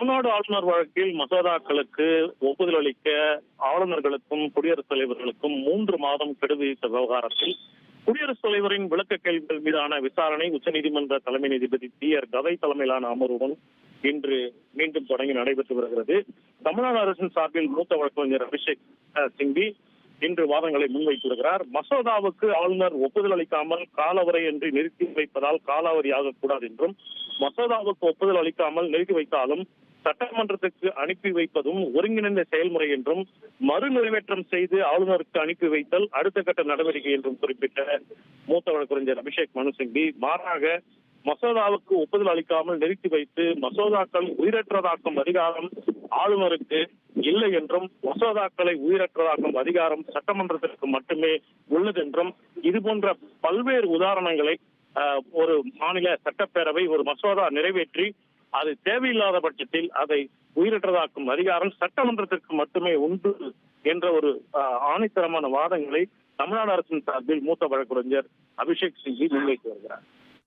தமிழ்நாடு ஆளுநர் வழக்கில் மசோதாக்களுக்கு ஒப்புதல் அளிக்க ஆளுநர்களுக்கும் குடியரசுத் தலைவர்களுக்கும் 3 மாதம் கெடு விதித்த விவகாரத்தில் குடியரசுத் தலைவரின் விளக்க கேள்விகள் மீதான விசாரணை உச்சநீதிமன்ற தலைமை நீதிபதி டி.ஆர். கவை தலைமையிலான அமர்வுடன் இன்று மீண்டும் தொடங்கி நடைபெற்று வருகிறது. தமிழ்நாடு அரசின் சார்பில் மூத்த வழக்கறிஞர் அபிஷேக் சிங்வி இன்று வாதங்களை முன்வைத்து வருகிறார். மசோதாவுக்கு ஆளுநர் ஒப்புதல் அளிக்காமல் காலவரையின்றி நிறுத்தி வைப்பதால் காலாவதி ஆகக்கூடாது என்றும், மசோதாவுக்கு ஒப்புதல் அளிக்காமல் நிறுத்தி வைத்தாலும் சட்டமன்றத்துக்கு அனுப்பி வைப்பதும் ஒருங்கிணைந்த செயல்முறை என்றும், மறு நிறைவேற்றம் செய்து ஆளுநருக்கு அனுப்பி வைத்தல் அடுத்த கட்ட நடவடிக்கை என்றும் குறிப்பிட்ட மூத்த வழக்கறிஞர் அபிஷேக் மனு சிங்வி, மாறாக மசோதாவுக்கு ஒப்புதல் அளிக்காமல் நிறுத்தி வைத்து மசோதாக்கள் உயிரற்றதாக்கும் அதிகாரம் ஆளுநருக்கு இல்லை என்றும், மசோதாக்களை உயிரற்றதாக்கும் அதிகாரம் சட்டமன்றத்திற்கு மட்டுமே உள்ளது என்றும், இதுபோன்ற பல்வேறு உதாரணங்களை ஒரு மாநில சட்டப்பேரவை ஒரு மசோதா நிறைவேற்றி அது தேவையில்லாத பட்சத்தில் அதை உயிரற்றதாக்கும் அதிகாரம் சட்டமன்றத்திற்கு மட்டுமே உண்டு என்ற ஒரு ஆணித்தரமான வாதங்களை தமிழ்நாடு அரசின் சார்பில் மூத்த வழக்கறிஞர் அபிஷேக் சிங்வி முன்வைத்து வருகிறார்.